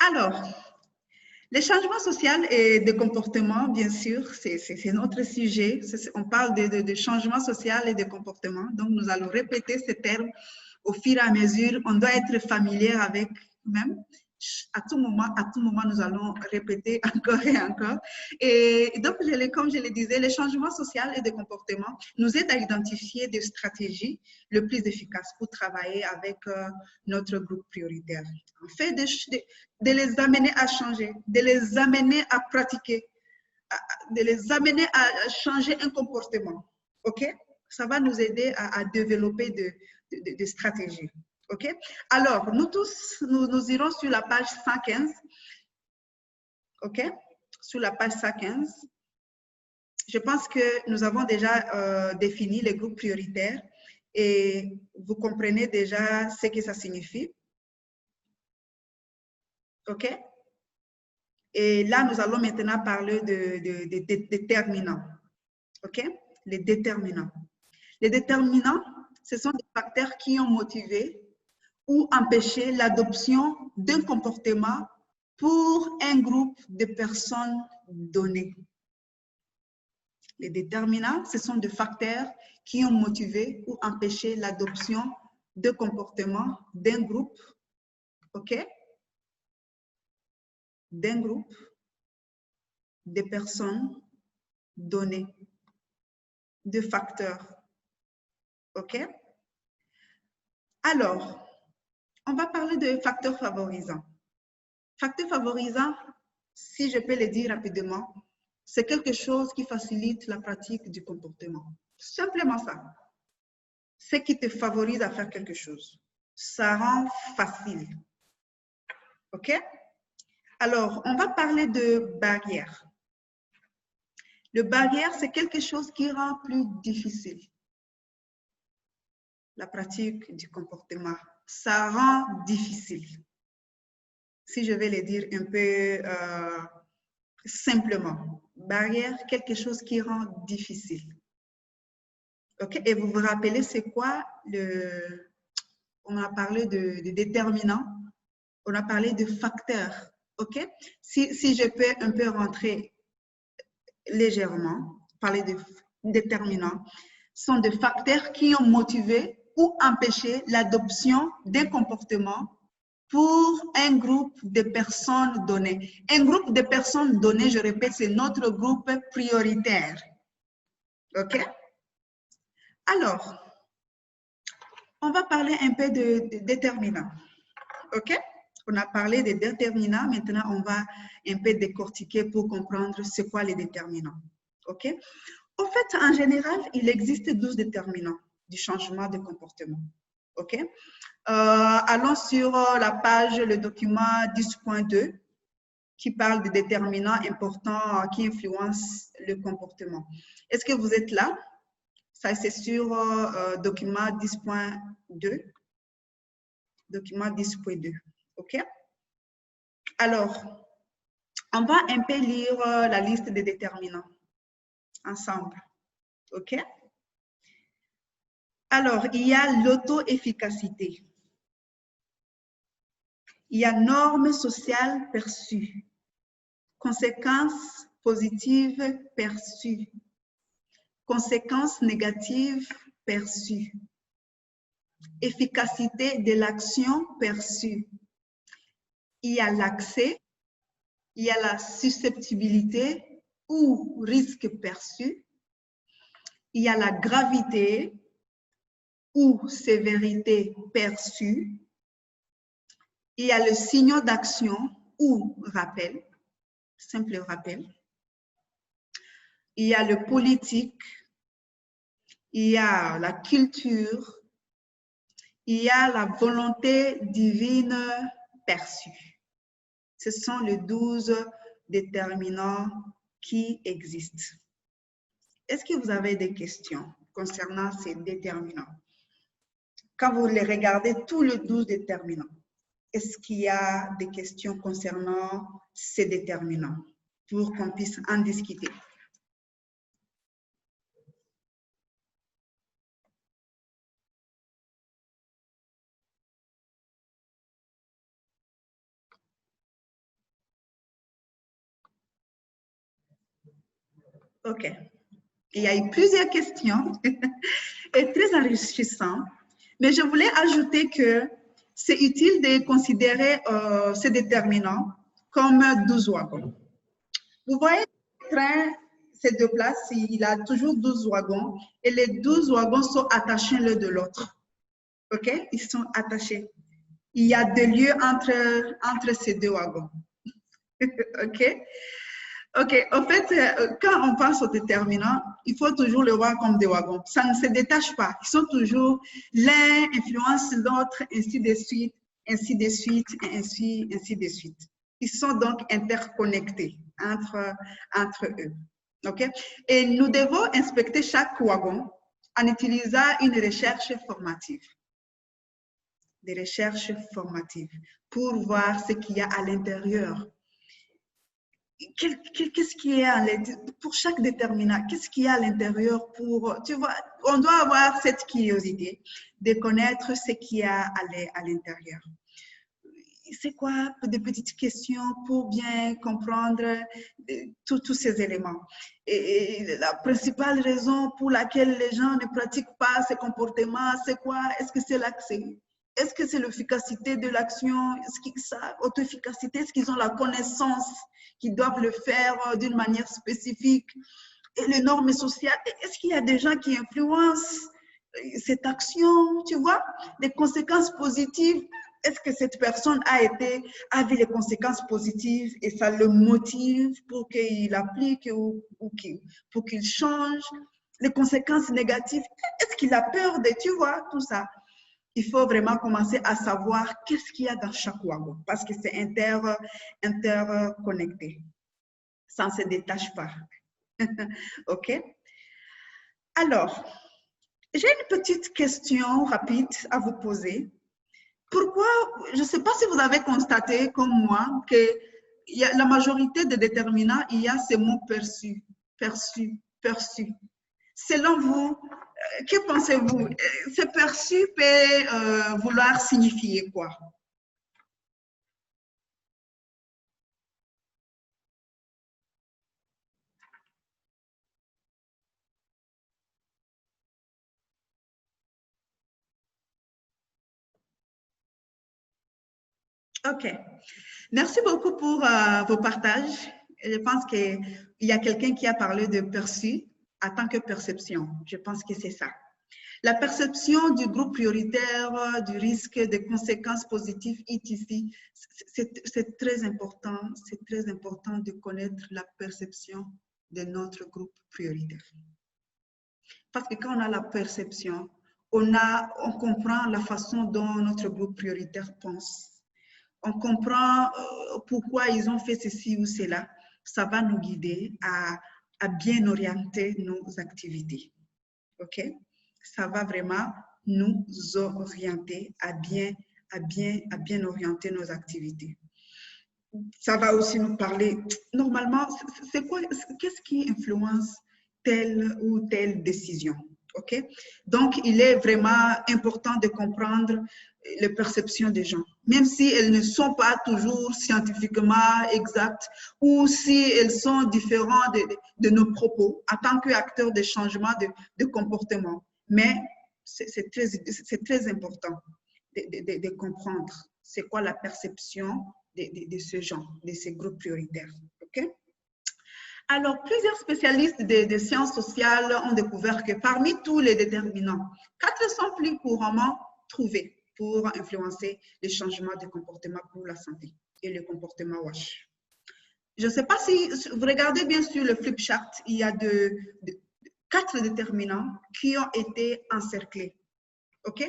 Alors, les changements sociaux et de comportement, bien sûr, c'est notre sujet. On parle de changement social et de comportement. Donc, nous allons répéter ces termes au fur et à mesure. On doit être familier avec même. À tout moment, nous allons répéter encore et encore. Et donc, comme je le disais, les changements sociaux et de comportement nous aident à identifier des stratégies les plus efficaces pour travailler avec notre groupe prioritaire. En fait, de les amener à changer, de les amener à pratiquer, de les amener à changer un comportement. OK? Ça va nous aider à développer des stratégies. OK? Alors, nous tous, nous irons sur la page 115. OK? Sur la page 115. Je pense que nous avons déjà défini les groupes prioritaires et vous comprenez déjà ce que ça signifie. OK? Et là, nous allons maintenant parler de déterminants. OK? Les déterminants. Les déterminants, ce sont des facteurs qui ont motivé ou empêché l'adoption d'un comportement pour un groupe de personnes données. Les déterminants, ce sont des facteurs qui ont motivé ou empêché l'adoption de comportements d'un groupe, OK? D'un groupe de personnes données, de facteurs, OK? Alors, on va parler de facteurs favorisants. Facteurs favorisants, si je peux le dire rapidement, c'est quelque chose qui facilite la pratique du comportement. Simplement ça. Ce qui te favorise à faire quelque chose. Ça rend facile. OK? Alors, on va parler de barrières. Le barrière, c'est quelque chose qui rend plus difficile la pratique du comportement. Ça rend difficile. Si je vais le dire un peu simplement. Barrière, quelque chose qui rend difficile. OK? Et vous vous rappelez, c'est quoi on a parlé de déterminants, on a parlé de facteurs. OK? Si je peux un peu rentrer légèrement, parler de déterminants, sont des facteurs qui ont motivé ou empêché l'adoption d'un comportement pour un groupe de personnes données. Un groupe de personnes données, je répète, c'est notre groupe prioritaire. OK? Alors, on va parler un peu de déterminants. OK? On a parlé des déterminants, maintenant on va un peu décortiquer pour comprendre c'est quoi les déterminants. OK? En fait, en général, il existe 12 déterminants du changement de comportement. OK? Allons sur la page, le document 10.2 qui parle des déterminants importants qui influencent le comportement. Est-ce que vous êtes là? Ça, c'est sur document 10.2. Document 10.2. OK? Alors, on va un peu lire la liste des déterminants ensemble. OK? Alors, il y a l'auto-efficacité. Il y a normes sociales perçues. Conséquences positives perçues. Conséquences négatives perçues. Efficacité de l'action perçue. Il y a l'accès, il y a la susceptibilité ou risque perçu. Il y a la gravité ou sévérité perçue. Il y a le signal d'action ou rappel, simple rappel. Il y a le politique, il y a la culture, il y a la volonté divine perçue. Ce sont les 12 déterminants qui existent. Est-ce que vous avez des questions concernant ces déterminants? Quand vous les regardez, tous les 12 déterminants, est-ce qu'il y a des questions concernant ces déterminants pour qu'on puisse en discuter? OK. Il y a eu plusieurs questions et très enrichissantes, mais je voulais ajouter que c'est utile de considérer ces déterminants comme 12 wagons. Vous voyez, le train, ces deux places, il a toujours 12 wagons et les 12 wagons sont attachés l'un de l'autre. OK? Ils sont attachés. Il y a des lieux entre ces deux wagons. OK? OK. En fait, quand on pense aux déterminants, il faut toujours le voir comme des wagons. Ça ne se détache pas. Ils sont toujours, l'un influence l'autre, ainsi de suite, ainsi de suite, et ainsi de suite. Ils sont donc interconnectés entre eux. OK? Et nous devons inspecter chaque wagon en utilisant une recherche formative. Des recherches formatives pour voir ce qu'il y a à l'intérieur. Qu'est-ce qui est pour chaque déterminant, qu'est-ce qu'il y a à l'intérieur pour, tu vois, on doit avoir cette curiosité de connaître ce qu'il y a à l'intérieur. C'est quoi des petites questions pour bien comprendre tous ces éléments. Et la principale raison pour laquelle les gens ne pratiquent pas ces comportements, c'est quoi? Est-ce que c'est l'accès? Est-ce que c'est l'efficacité de l'action? Est-ce qu'ils savent auto-efficacité? Est-ce qu'ils ont la connaissance qu'ils doivent le faire d'une manière spécifique? Et les normes sociales, est-ce qu'il y a des gens qui influencent cette action? Tu vois, les conséquences positives. Est-ce que cette personne a vu les conséquences positives et ça le motive pour qu'il applique ou pour qu'il change? Les conséquences négatives, est-ce qu'il a peur de, tu vois, tout ça? Il faut vraiment commencer à savoir qu'est-ce qu'il y a dans chaque wagon parce que c'est interconnecté. Ça ne se détache pas. OK? Alors, j'ai une petite question rapide à vous poser. Pourquoi, je ne sais pas si vous avez constaté comme moi que la majorité des déterminants, il y a ces mots perçus, perçus, perçus. Selon vous, que pensez-vous? Ce perçu peut vouloir signifier quoi? OK. Merci beaucoup pour vos partages. Je pense qu'il y a quelqu'un qui a parlé de perçu en tant que perception. Je pense que c'est ça. La perception du groupe prioritaire, du risque, des conséquences positives, etc. C'est très important. C'est très important de connaître la perception de notre groupe prioritaire. Parce que quand on a la perception, on comprend la façon dont notre groupe prioritaire pense. On comprend pourquoi ils ont fait ceci ou cela. Ça va nous guider à bien orienter nos activités. OK? Ça va vraiment nous orienter à bien orienter nos activités. Ça va aussi nous parler, normalement, c'est quoi, qu'est-ce qui influence telle ou telle décision? OK? Donc, il est vraiment important de comprendre les perceptions des gens, même si elles ne sont pas toujours scientifiquement exactes ou si elles sont différentes de nos propos en tant qu'acteurs de changement de comportement. Mais c'est très important de comprendre c'est quoi la perception de ce genre, de ces groupes prioritaires. OK? Alors, plusieurs spécialistes des sciences sociales ont découvert que parmi tous les déterminants, 4 sont plus couramment trouvés pour influencer les changements de comportement pour la santé et le comportement WASH. Je ne sais pas si vous regardez bien sur le flip chart, il y a 4 déterminants qui ont été encerclés. OK?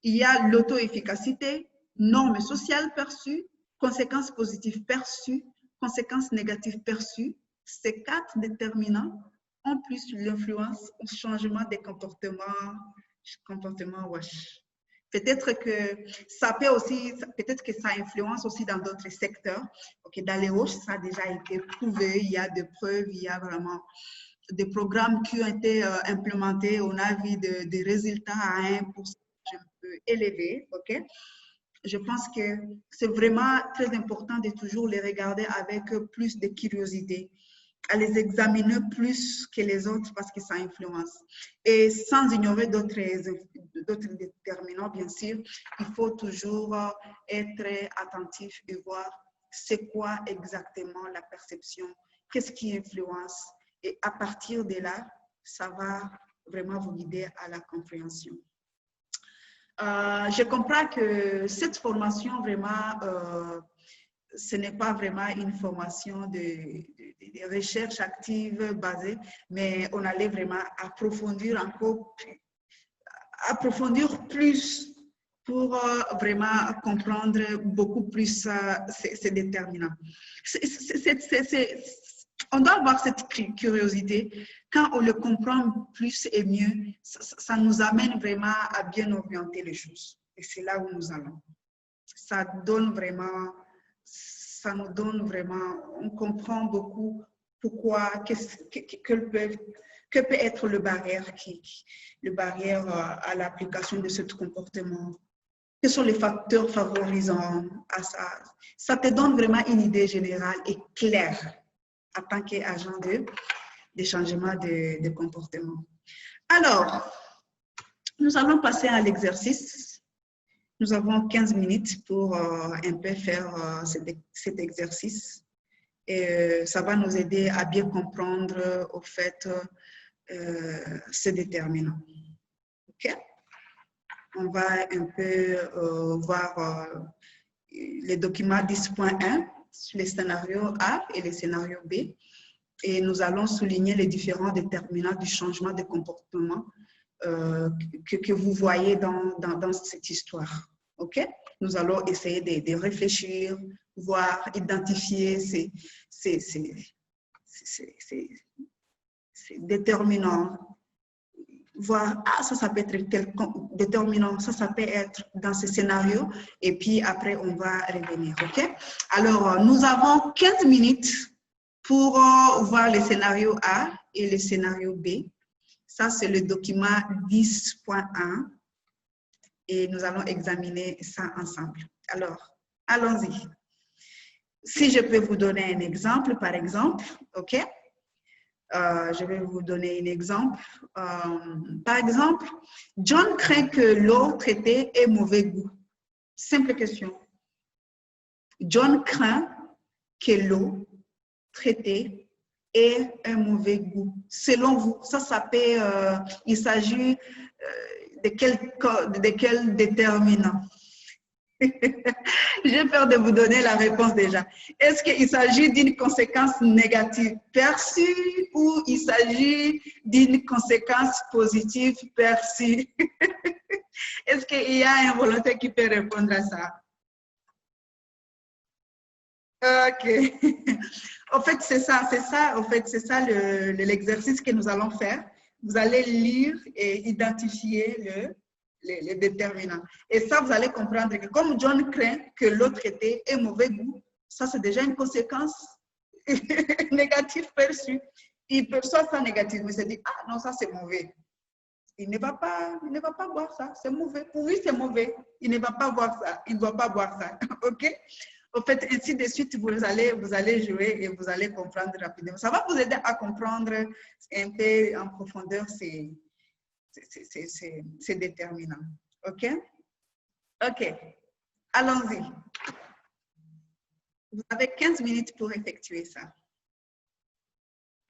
Il y a l'auto-efficacité, normes sociales perçues, conséquences positives perçues, conséquences négatives perçues. Ces 4 déterminants ont plus l'influence au changement des comportements WASH. Peut-être que ça peut aussi, peut-être que ça influence aussi dans d'autres secteurs. Okay, dans les WASH, ça a déjà été prouvé, il y a des preuves, il y a vraiment des programmes qui ont été implémentés. On a vu des résultats à 1% un peu élevés. OK? Je pense que c'est vraiment très important de toujours les regarder avec plus de curiosité à les examiner plus que les autres parce que ça influence. Et sans ignorer d'autres déterminants, bien sûr, il faut toujours être attentif et voir c'est quoi exactement la perception, qu'est-ce qui influence. Et à partir de là, ça va vraiment vous guider à la compréhension. Je comprends que cette formation vraiment ce n'est pas vraiment une formation de recherche active basée, mais on allait vraiment approfondir plus pour vraiment comprendre beaucoup plus ces déterminants. On doit avoir cette curiosité. Quand on le comprend plus et mieux, ça nous amène vraiment à bien orienter les choses. Et c'est là où nous allons. Ça nous donne vraiment, on comprend beaucoup pourquoi, que peut être le barrière à l'application de ce comportement. Quels sont les facteurs favorisants à ça? Ça te donne vraiment une idée générale et claire en tant qu'agent de changement de comportement. Alors, nous allons passer à l'exercice. Nous avons 15 minutes pour un peu faire cet exercice. Et ça va nous aider à bien comprendre, au fait, ces déterminants. OK? On va un peu voir les documents 10.1 sur les scénarios A et les scénarios B. Et nous allons souligner les différents déterminants du changement de comportement que vous voyez dans cette histoire. OK? Nous allons essayer de réfléchir, voir, identifier ces déterminants, voir, ah, ça peut être quel déterminant, ça peut être dans ce scénario, et puis après, on va revenir. OK? Alors, nous avons 15 minutes pour voir le scénario A et le scénario B. Ça, c'est le document 10.1 et nous allons examiner ça ensemble. Alors, allons-y. Si je peux vous donner un exemple, par exemple, OK? Je vais vous donner un exemple. Par exemple, John craint que l'eau traitée ait mauvais goût. Simple question. John craint que l'eau traitée ait un mauvais goût. Selon vous, ça peut, il s'agit de quel déterminant? J'ai peur de vous donner la réponse déjà. Est-ce qu'il s'agit d'une conséquence négative perçue ou il s'agit d'une conséquence positive perçue? Est-ce qu'il y a un volontaire qui peut répondre à ça? OK. En fait, c'est ça l'exercice que nous allons faire. Vous allez lire et identifier les déterminants. Et ça, vous allez comprendre que comme John craint que l'eau traitée ait mauvais goût, ça, c'est déjà une conséquence négative perçue. Il perçoit ça négativement, il se dit, ah non, ça c'est mauvais. Il ne va pas boire ça, c'est mauvais. Pour lui, c'est mauvais. Il ne va pas boire ça, il ne doit pas boire ça. OK? En fait, ainsi de suite, vous allez jouer et vous allez comprendre rapidement. Ça va vous aider à comprendre un peu en profondeur ces déterminants. OK? OK. Allons-y. Vous avez 15 minutes pour effectuer ça.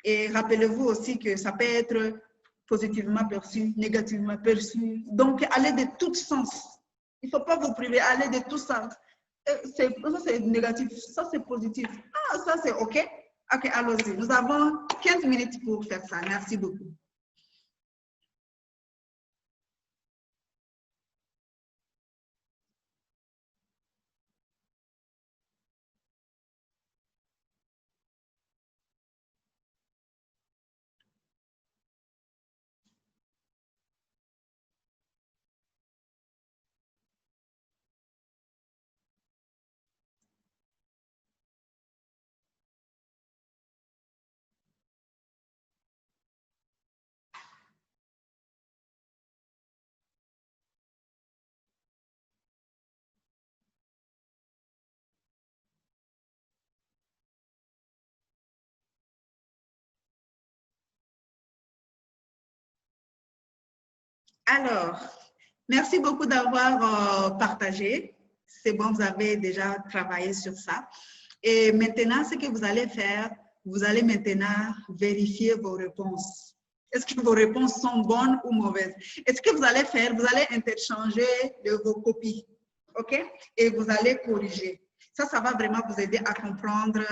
Et rappelez-vous aussi que ça peut être positivement perçu, négativement perçu. Donc, allez de tous sens. Il ne faut pas vous priver, allez de tous sens. Ça, c'est négatif, ça, c'est positif. Ah, ça, c'est OK. OK, allons-y. Nous avons 15 minutes pour faire ça. Merci beaucoup. Alors, merci beaucoup d'avoir partagé. C'est bon, vous avez déjà travaillé sur ça. Et maintenant, ce que vous allez faire, vous allez maintenant vérifier vos réponses. Est-ce que vos réponses sont bonnes ou mauvaises? Et ce que vous allez faire, vous allez interchanger vos copies, OK? Et vous allez corriger. Ça va vraiment vous aider à comprendre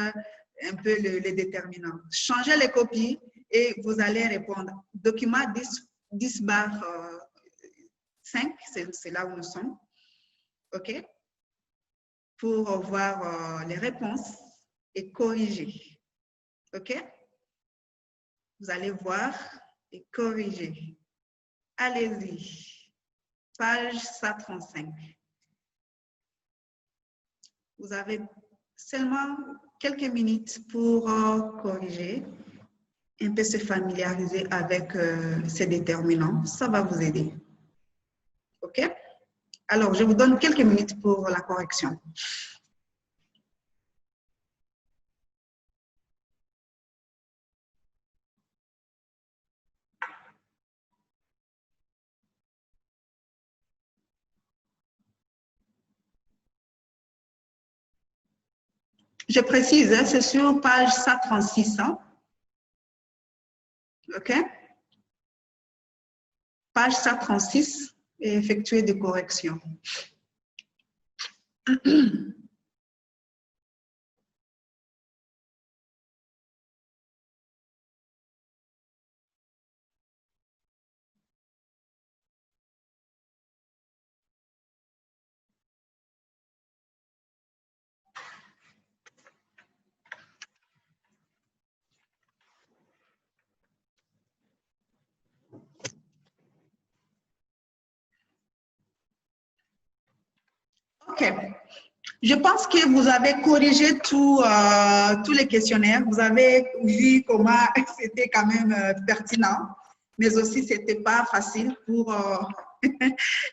un peu les déterminants. Changez les copies et vous allez répondre. Document 10/5, c'est là où nous sommes, OK? Pour voir les réponses et corriger. OK? Vous allez voir et corriger. Allez-y. Page 135. Vous avez seulement quelques minutes pour corriger, un peu se familiariser avec ces déterminants. Ça va vous aider. OK? Alors, je vous donne quelques minutes pour la correction. Je précise, hein, c'est sur page 136. Hein? OK? Page 136 et effectuer des corrections. OK. Je pense que vous avez corrigé tous les questionnaires. Vous avez vu comment c'était quand même pertinent, mais aussi ce n'était pas facile pour...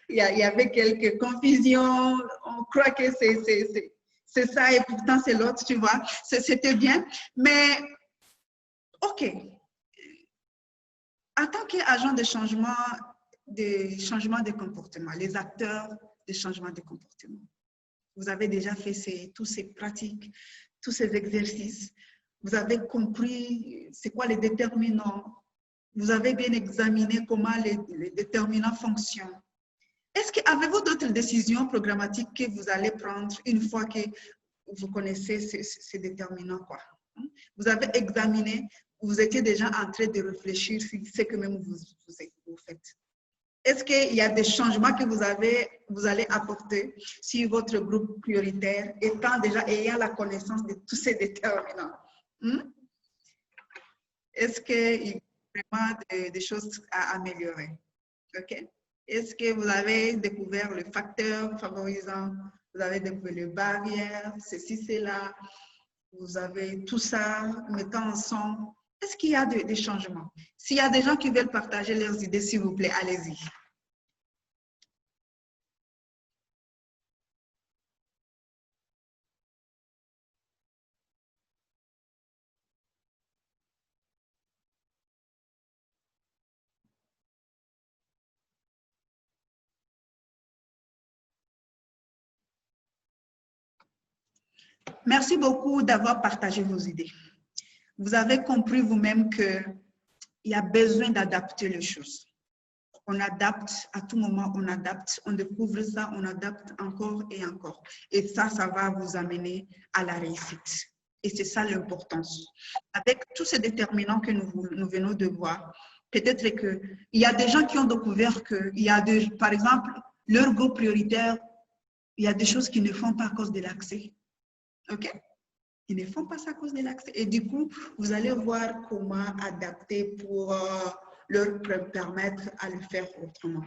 il y avait quelques confusions. On croit que c'est ça et pourtant c'est l'autre, tu vois. C'était bien. Mais, OK. En tant qu'agent de changement de comportement, les acteurs de changement de comportement, vous avez déjà fait toutes ces pratiques, tous ces exercices. Vous avez compris c'est quoi les déterminants. Vous avez bien examiné comment les déterminants fonctionnent. Est-ce que avez-vous d'autres décisions programmatiques que vous allez prendre une fois que vous connaissez ces déterminants, quoi? Vous avez examiné, vous étiez déjà en train de réfléchir sur ce que même vous faites. Est-ce qu'il y a des changements que vous allez apporter sur votre groupe prioritaire, ayant la connaissance de tous ces déterminants? Est-ce qu'il y a vraiment des choses à améliorer? OK? Est-ce que vous avez découvert le facteur favorisant? Vous avez découvert les barrières, ceci, cela. Vous avez tout ça, mettant ensemble. Est-ce qu'il y a des changements? S'il y a des gens qui veulent partager leurs idées, s'il vous plaît, allez-y. Merci beaucoup d'avoir partagé vos idées. Vous avez compris vous-même qu'il y a besoin d'adapter les choses. On adapte à tout moment, on adapte, on découvre ça, on adapte encore et encore. Et ça va vous amener à la réussite. Et c'est ça l'importance. Avec tous ces déterminants que nous venons de voir, peut-être qu'il y a des gens qui ont découvert qu'il y a, par exemple, leur groupe prioritaire, il y a des choses qu'ils ne font pas à cause de l'accès. OK? Ils ne font pas ça à cause de l'accès. Et du coup, vous allez voir comment adapter pour leur permettre à le faire autrement.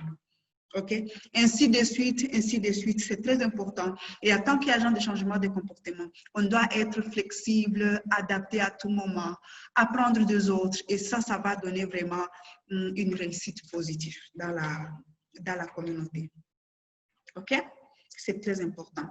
OK? Ainsi de suite, c'est très important. Et en tant qu'agent de changement de comportement, on doit être flexible, adapté à tout moment, apprendre des autres. Et ça va donner vraiment une réussite positive dans la communauté. OK? C'est très important.